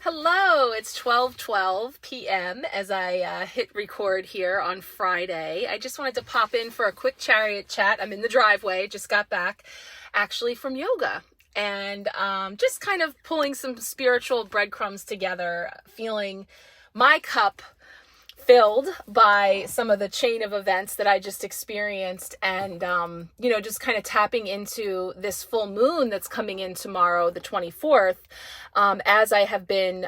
Hello, it's 12:12 p.m. as I hit record here on Friday. I just wanted to pop in for a quick chariot chat. I'm in the driveway, just got back actually from yoga. And just kind of pulling some spiritual breadcrumbs together, feeling my cup filled by some of the chain of events that I just experienced, and just kind of tapping into this full moon that's coming in tomorrow, the 24th, as I have been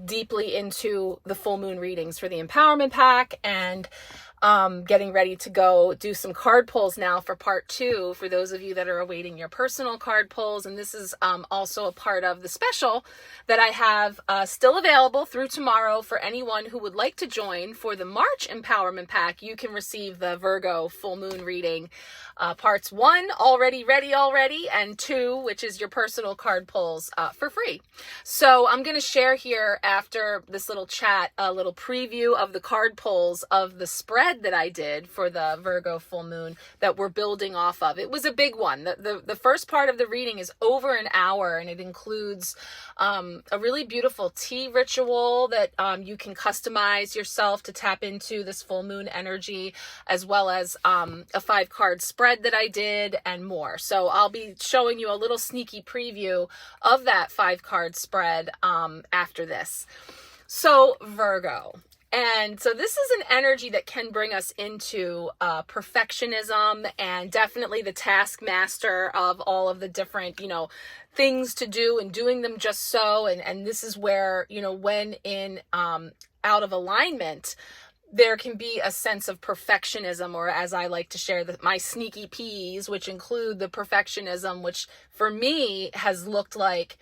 deeply into the full moon readings for the empowerment pack, and getting ready to go do some card pulls now for part 2 for those of you that are awaiting your personal card pulls. And this is also a part of the special that I have still available through tomorrow for anyone who would like to join for the March empowerment pack. You can receive the Virgo full moon reading, parts 1 ready already, and 2, which is your personal card pulls, for free. So I'm going to share here after this little chat a little preview of the card pulls of the spread that I did for the Virgo full moon that we're building off of. It was a big one. The first part of the reading is over an hour, and it includes a really beautiful tea ritual that you can customize yourself to tap into this full moon energy, as well as a 5-card spread that I did, and more. So I'll be showing you a little sneaky preview of that 5-card spread after this. So Virgo. And so this is an energy that can bring us into perfectionism, and definitely the taskmaster of all of the different, things to do and doing them just so. And this is where, when in out of alignment, there can be a sense of perfectionism, or as I like to share, my sneaky peas, which include the perfectionism, which for me has looked like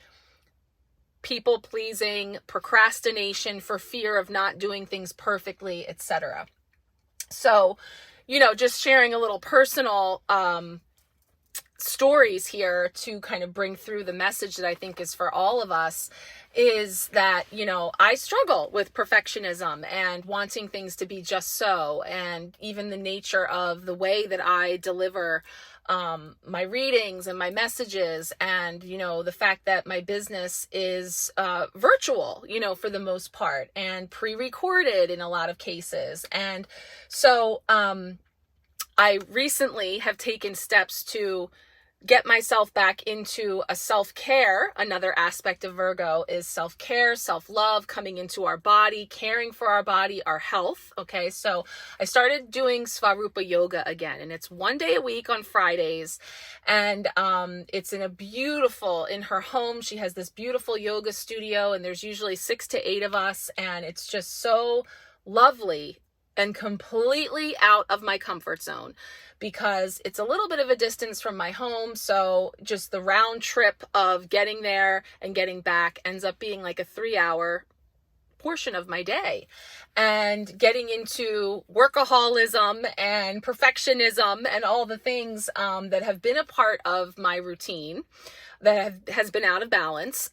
people pleasing, procrastination for fear of not doing things perfectly, etc. So, just sharing a little personal stories here to kind of bring through the message that I think is for all of us, is that, I struggle with perfectionism and wanting things to be just so, and even the nature of the way that I deliver my readings and my messages, and the fact that my business is virtual, for the most part, and pre-recorded in a lot of cases. And so I recently have taken steps to get myself back into a self-care. Another aspect of Virgo is self-care, self-love, coming into our body, caring for our body, our health. Okay, so I started doing Svarupa yoga again, and it's 1 day a week on Fridays, and it's in her home. She has this beautiful yoga studio, and there's usually 6 to 8 of us, and it's just so lovely and completely out of my comfort zone, because it's a little bit of a distance from my home. So just the round trip of getting there and getting back ends up being like a 3-hour portion of my day, and getting into workaholism and perfectionism and all the things that have been a part of my routine that has been out of balance.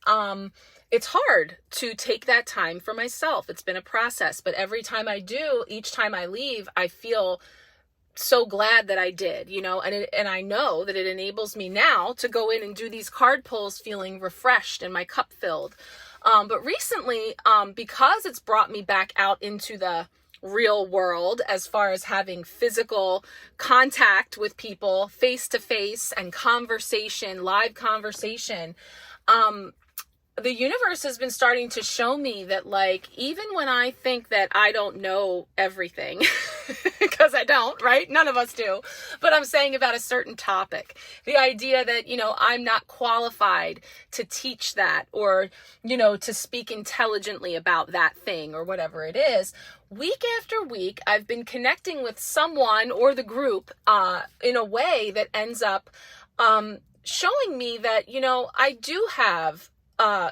It's hard to take that time for myself. It's been a process, but every time I do, each time I leave, I feel so glad that I did, and I know that it enables me now to go in and do these card pulls feeling refreshed and my cup filled. But recently, because it's brought me back out into the real world, as far as having physical contact with people, face to face, and conversation, live conversation, the universe has been starting to show me that, even when I think that I don't know everything, because I don't, right? None of us do. But I'm saying about a certain topic, the idea that, I'm not qualified to teach that, or, to speak intelligently about that thing, or whatever it is. Week after week, I've been connecting with someone or the group in a way that ends up showing me that, I do have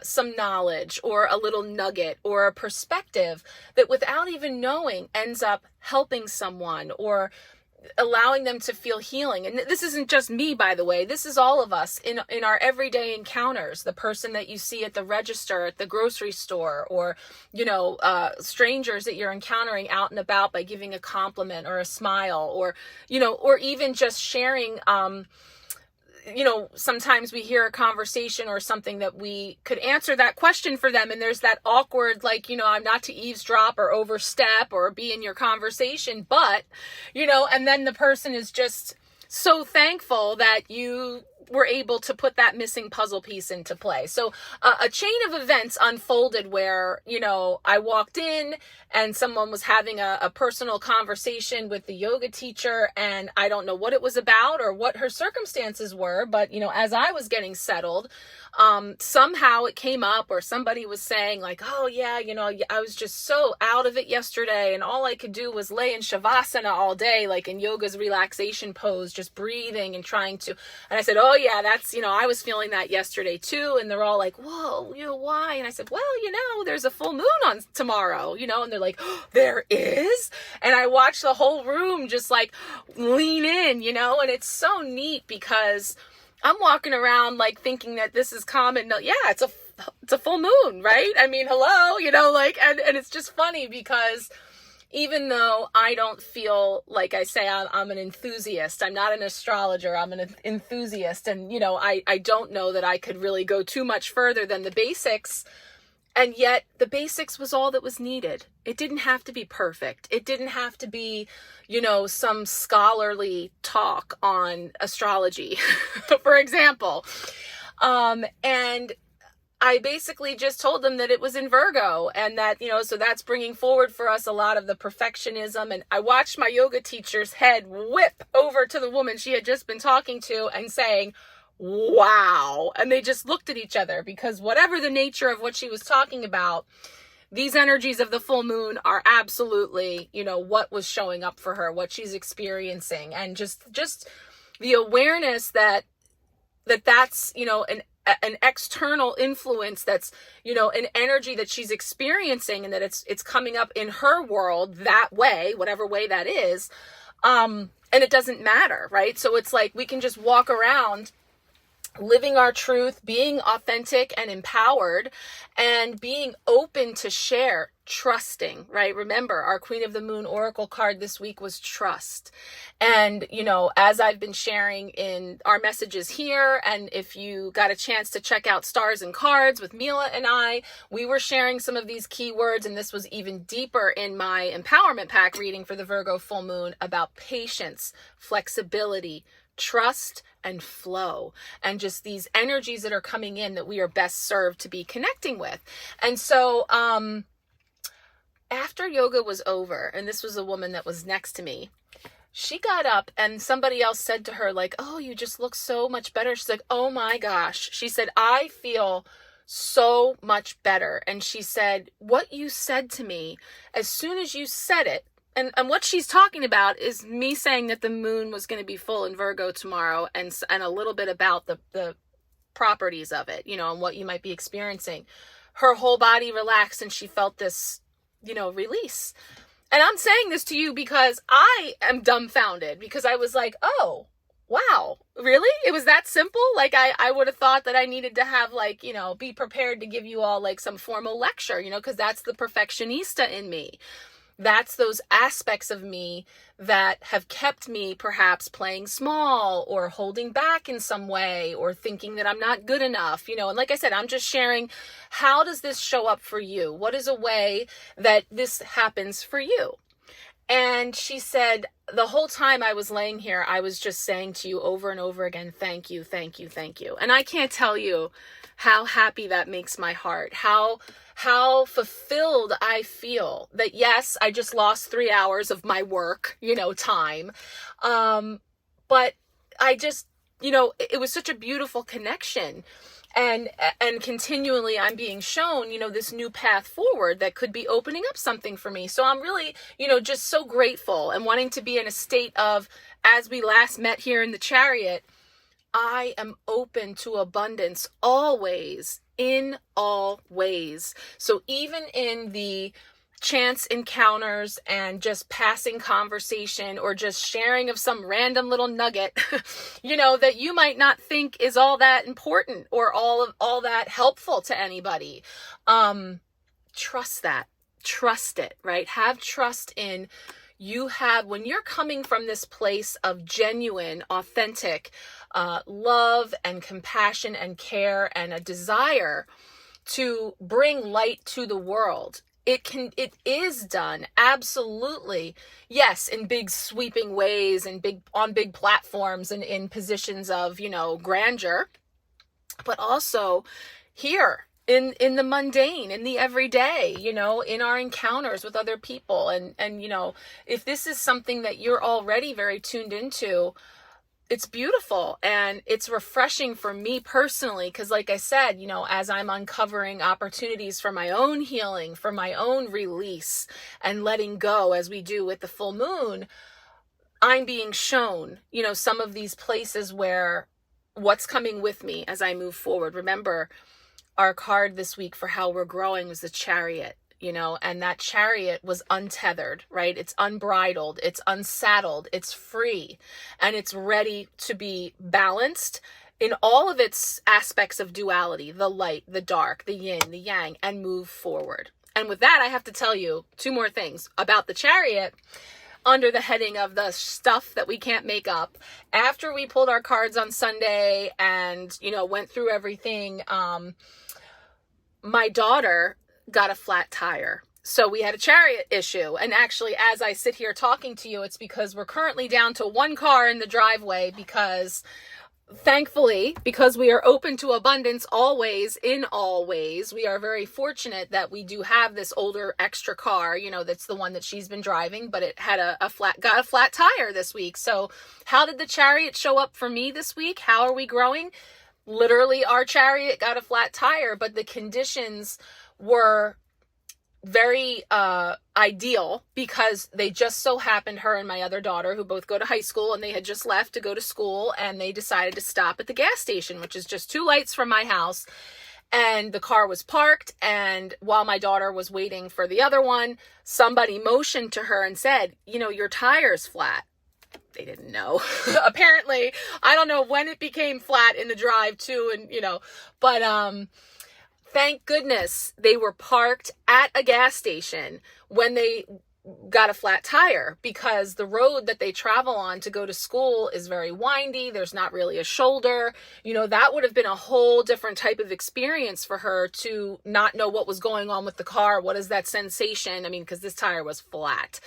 some knowledge, or a little nugget, or a perspective that, without even knowing, ends up helping someone or allowing them to feel healing. And this isn't just me, by the way. This is all of us in our everyday encounters. The person that you see at the register at the grocery store, or strangers that you're encountering out and about, by giving a compliment or a smile, or or even just sharing sometimes we hear a conversation or something that we could answer that question for them. And there's that awkward, like, I'm not to eavesdrop or overstep or be in your conversation, but, and then the person is just so thankful that you were able to put that missing puzzle piece into play. So a chain of events unfolded where, I walked in and someone was having a personal conversation with the yoga teacher, and I don't know what it was about or what her circumstances were, but, as I was getting settled, somehow it came up, or somebody was saying like, oh yeah, I was just so out of it yesterday, and all I could do was lay in shavasana all day, like in yoga's relaxation pose, just breathing and trying to, and I said, oh yeah, that's, I was feeling that yesterday too. And they're all like, whoa, why? And I said, well, there's a full moon on tomorrow, and they're like, oh, there is? And I watched the whole room just like lean in, and it's so neat because I'm walking around like thinking that this is common. No, yeah, it's a full moon, right? I mean, hello, and it's just funny because even though I don't feel like I say I'm an enthusiast, I'm not an astrologer, I'm an enthusiast. And, I don't know that I could really go too much further than the basics. And yet the basics was all that was needed. It didn't have to be perfect. It didn't have to be, some scholarly talk on astrology, for example. And I basically just told them that it was in Virgo, and that, so that's bringing forward for us a lot of the perfectionism. And I watched my yoga teacher's head whip over to the woman she had just been talking to and saying, wow. And they just looked at each other, because whatever the nature of what she was talking about, these energies of the full moon are absolutely, what was showing up for her, what she's experiencing. And just the awareness that's, an external influence, that's, an energy that she's experiencing, and that it's coming up in her world that way, whatever way that is. And it doesn't matter, right? So it's like, we can just walk around living our truth, being authentic and empowered, and being open to share, trusting, right? Remember, our Queen of the Moon Oracle card this week was trust. And, as I've been sharing in our messages here, and if you got a chance to check out Stars and Cards with Mila and I, we were sharing some of these keywords, and this was even deeper in my empowerment pack reading for the Virgo full moon, about patience, flexibility, trust, and flow, and just these energies that are coming in that we are best served to be connecting with. And so after yoga was over, and this was a woman that was next to me, she got up and somebody else said to her, like, oh, you just look so much better. She's like, oh my gosh. She said, I feel so much better. And she said, what you said to me, as soon as you said it, and what she's talking about is me saying that the moon was going to be full in Virgo tomorrow, and a little bit about the properties of it, and what you might be experiencing. Her whole body relaxed, and she felt this, release. And I'm saying this to you because I am dumbfounded, because I was like, oh, wow, really? It was that simple? Like, I would have thought that I needed to have, like, be prepared to give you all like some formal lecture, because that's the perfectionista in me. That's those aspects of me that have kept me perhaps playing small, or holding back in some way, or thinking that I'm not good enough, and like I said, I'm just sharing, how does this show up for you? What is a way that this happens for you? And she said, the whole time I was laying here, I was just saying to you over and over again, thank you, thank you, thank you. And I can't tell you how happy that makes my heart, how fulfilled I feel that, yes, I just lost 3 hours of my work, time. But I just, it was such a beautiful connection. And continually I'm being shown, this new path forward that could be opening up something for me. So I'm really, just so grateful, and wanting to be in a state of, as we last met here in the Chariot, I am open to abundance always, in all ways. So even in the chance encounters and just passing conversation, or just sharing of some random little nugget, that you might not think is all that important or all that helpful to anybody. Trust that. Trust it, right? Have trust in when you're coming from this place of genuine, authentic love and compassion and care and a desire to bring light to the world, it is done, absolutely. Yes, in big sweeping ways and on big platforms and in positions of, grandeur, but also here in the mundane, in the everyday, in our encounters with other people. And if this is something that you're already very tuned into, it's beautiful and it's refreshing for me personally, because like I said, as I'm uncovering opportunities for my own healing, for my own release and letting go, as we do with the full moon, I'm being shown, some of these places where what's coming with me as I move forward. Remember, our card this week for how we're growing was the Chariot. And that Chariot was untethered, right? It's unbridled, it's unsaddled, it's free, and it's ready to be balanced in all of its aspects of duality, the light, the dark, the yin, the yang, and move forward. And with that, I have to tell you 2 more things about the Chariot under the heading of the stuff that we can't make up. After we pulled our cards on Sunday and, went through everything, my daughter got a flat tire. So we had a Chariot issue. And actually, as I sit here talking to you, it's because we're currently down to 1 car in the driveway because, thankfully, because we are open to abundance always, in all ways, we are very fortunate that we do have this older extra car, that's the one that she's been driving, but it had got a flat tire this week. So how did the Chariot show up for me this week? How are we growing? Literally, our Chariot got a flat tire, but the conditions were very ideal because they just so happened, her and my other daughter, who both go to high school, and they had just left to go to school, and they decided to stop at the gas station, which is just 2 lights from my house. And the car was parked, and while my daughter was waiting for the other one, somebody motioned to her and said, your tire's flat. They didn't know. Apparently, I don't know when it became flat in the drive too, and but thank goodness they were parked at a gas station when they got a flat tire, because the road that they travel on to go to school is very windy. There's not really a shoulder. That would have been a whole different type of experience for her to not know what was going on with the car. What is that sensation? Because this tire was flat.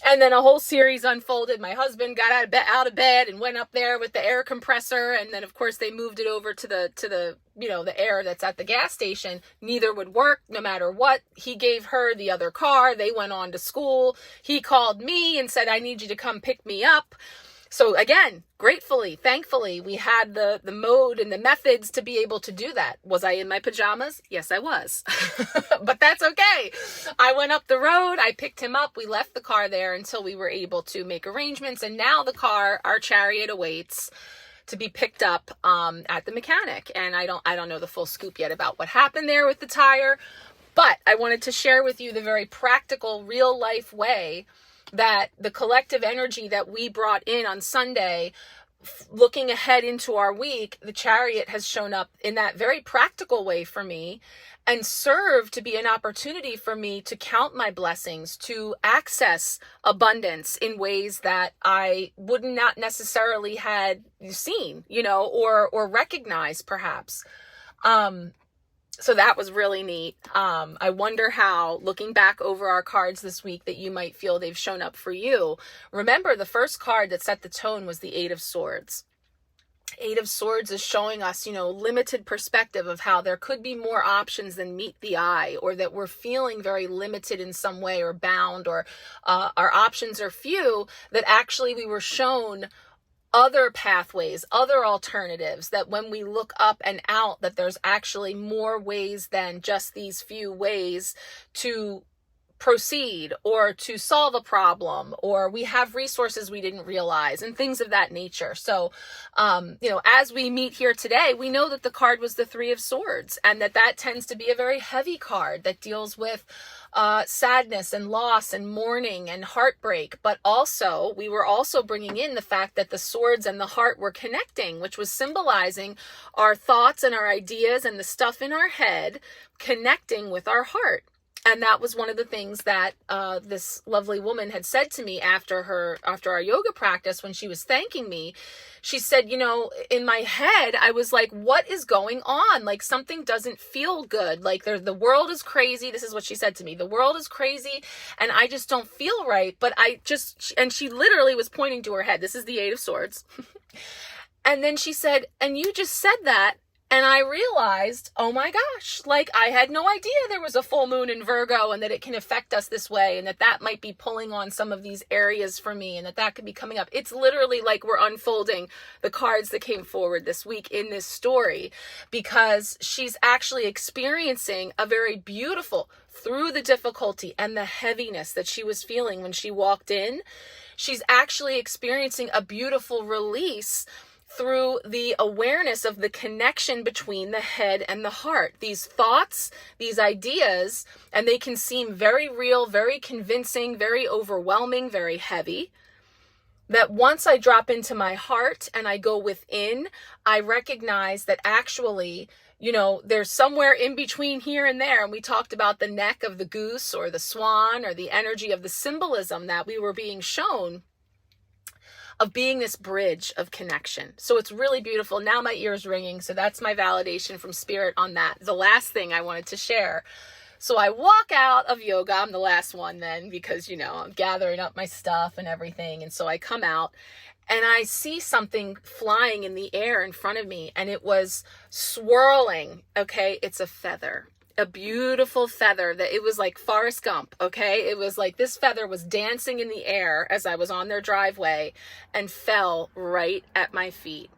And then a whole series unfolded. My husband got out of bed and went up there with the air compressor. And then, of course, they moved it over to the the air that's at the gas station. Neither would work no matter what. He gave her the other car. They went on to school. He called me and said, I need you to come pick me up. So again, gratefully, thankfully, we had the mode and the methods to be able to do that. Was I in my pajamas? Yes, I was. But that's okay. I went up the road. I picked him up. We left the car there until we were able to make arrangements. And now the car, our Chariot, awaits to be picked up at the mechanic. And I don't know the full scoop yet about what happened there with the tire. But I wanted to share with you the very practical, real life way that the collective energy that we brought in on Sunday, looking ahead into our week, the Chariot has shown up in that very practical way for me and served to be an opportunity for me to count my blessings, to access abundance in ways that I would not necessarily had seen, or recognized perhaps. So that was really neat. I wonder how, looking back over our cards this week, that you might feel they've shown up for you. Remember, the first card that set the tone was the 8 of Swords. 8 of Swords is showing us, limited perspective of how there could be more options than meet the eye, or that we're feeling very limited in some way or bound, or our options are few, that actually we were shown other pathways, other alternatives, that when we look up and out, that there's actually more ways than just these few ways to proceed or to solve a problem, or we have resources we didn't realize and things of that nature. So, as we meet here today, we know that the card was the 3 of Swords, and that tends to be a very heavy card that deals with sadness and loss and mourning and heartbreak. But also, we were also bringing in the fact that the swords and the heart were connecting, which was symbolizing our thoughts and our ideas and the stuff in our head connecting with our heart. And that was one of the things that this lovely woman had said to me after our yoga practice when she was thanking me. She said, in my head, I was like, what is going on? Like, something doesn't feel good. Like, the world is crazy. This is what she said to me. The world is crazy, and I just don't feel right. But and she literally was pointing to her head. This is the Eight of Swords. And then she said, and you just said that. And I realized, oh my gosh, like I had no idea there was a full moon in Virgo and that it can affect us this way, and that might be pulling on some of these areas for me, and that could be coming up. It's literally like we're unfolding the cards that came forward this week in this story, because she's actually experiencing a very beautiful, through the difficulty and the heaviness that she was feeling when she walked in, she's actually experiencing a beautiful release through the awareness of the connection between the head and the heart. These thoughts, these ideas, and they can seem very real, very convincing, very overwhelming, very heavy. That once I drop into my heart and I go within, I recognize that actually, there's somewhere in between here and there. And we talked about the neck of the goose or the swan, or the energy of the symbolism that we were being shown of being this bridge of connection. So it's really beautiful. Now my ear's ringing. So that's my validation from spirit on that. The last thing I wanted to share. So I walk out of yoga. I'm the last one then, because, I'm gathering up my stuff and everything. And so I come out and I see something flying in the air in front of me, and it was swirling. Okay. It's a feather. A beautiful feather that it was like Forrest Gump. Okay. It was like this feather was dancing in the air as I was on their driveway and fell right at my feet.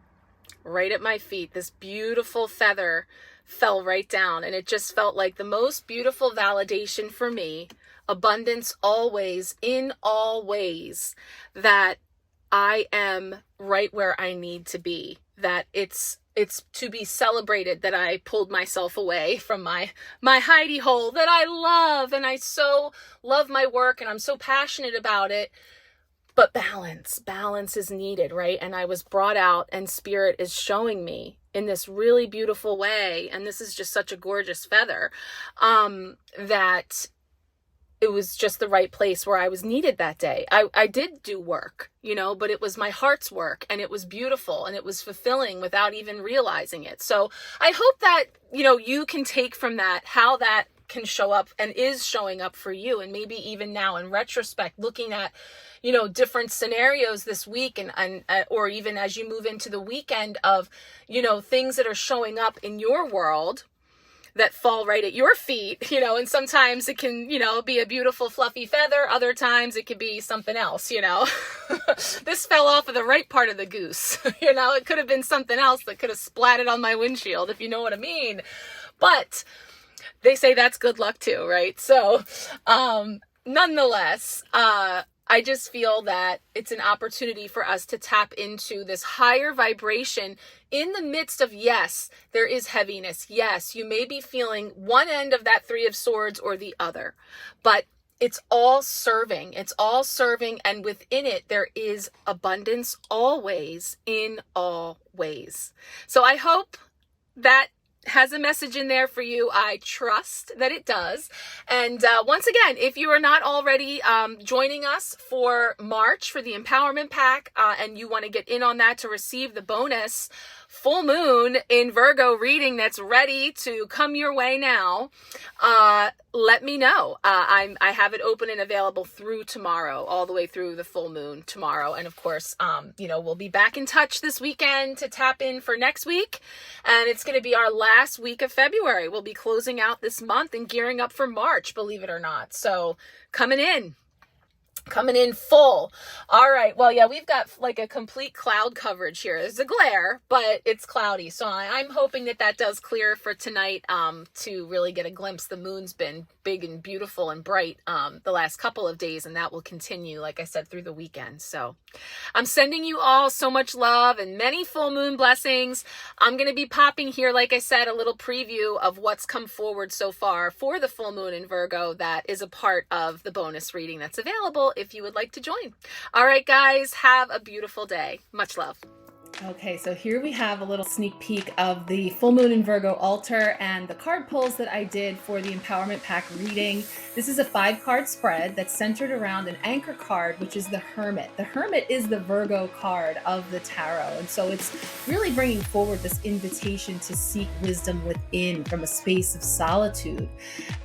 Right at my feet. This beautiful feather fell right down, and it just felt like the most beautiful validation for me. Abundance always, in all ways, that I am right where I need to be. That it's to be celebrated that I pulled myself away from my hidey hole that I love, and I so love my work and I'm so passionate about it. But balance is needed, right? And I was brought out, and spirit is showing me in this really beautiful way, and this is just such a gorgeous feather, that it was just the right place where I was needed that day. I did do work, but it was my heart's work, and it was beautiful, and it was fulfilling without even realizing it. So I hope that, you can take from that how that can show up and is showing up for you. And maybe even now in retrospect, looking at, different scenarios this week and or even as you move into the weekend of, things that are showing up in your world that fall right at your feet, and sometimes it can, be a beautiful fluffy feather. Other times it could be something else, This fell off of the right part of the goose, it could have been something else that could have splatted on my windshield, if you know what I mean. But they say that's good luck too, right? So, nonetheless, I just feel that it's an opportunity for us to tap into this higher vibration in the midst of, yes, there is heaviness. Yes, you may be feeling one end of that Three of Swords or the other, but it's all serving. It's all serving. And within it, there is abundance always, in all ways. So I hope that has a message in there for you. I trust that it does. And once again, if you are not already joining us for March for the Empowerment Pack, and you want to get in on that to receive the bonus full moon in Virgo reading that's ready to come your way now, let me know. I have it open and available through tomorrow, all the way through the full moon tomorrow. And of course, we'll be back in touch this weekend to tap in for next week. And it's going to be our last week of February. We'll be closing out this month and gearing up for March, believe it or not. So coming in full. All right. Well, yeah, we've got like a complete cloud coverage here. There's a glare, but it's cloudy. So I'm hoping that does clear for tonight, to really get a glimpse. The moon's been big and beautiful and bright, the last couple of days, and that will continue, like I said, through the weekend. So I'm sending you all so much love and many full moon blessings. I'm going to be popping here, like I said, a little preview of what's come forward so far for the full moon in Virgo. That is a part of the bonus reading that's available if you would like to join. All right, guys, have a beautiful day. Much love. Okay, so here we have a little sneak peek of the full moon in Virgo altar and the card pulls that I did for the Empowerment Pack reading. This is a 5-card spread that's centered around an anchor card, which is the Hermit. The Hermit is the Virgo card of the tarot. And so it's really bringing forward this invitation to seek wisdom within from a space of solitude.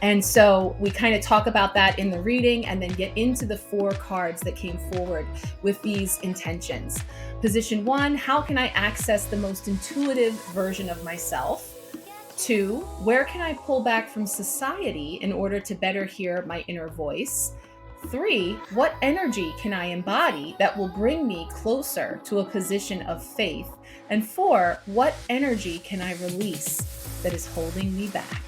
And so we kind of talk about that in the reading and then get into the 4 cards that came forward with these intentions. Position 1, how can I access the most intuitive version of myself? 2, where can I pull back from society in order to better hear my inner voice? 3, what energy can I embody that will bring me closer to a position of faith? And 4, what energy can I release that is holding me back?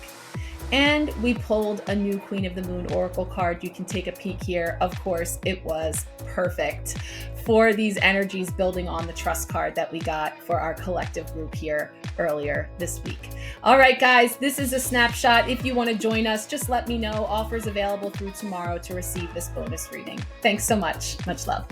And we pulled a new Queen of the Moon Oracle card. You can take a peek here. Of course, it was perfect for these energies building on the trust card that we got for our collective group here earlier this week. All right, guys, this is a snapshot. If you want to join us, just let me know. Offers available through tomorrow to receive this bonus reading. Thanks so much. Much love.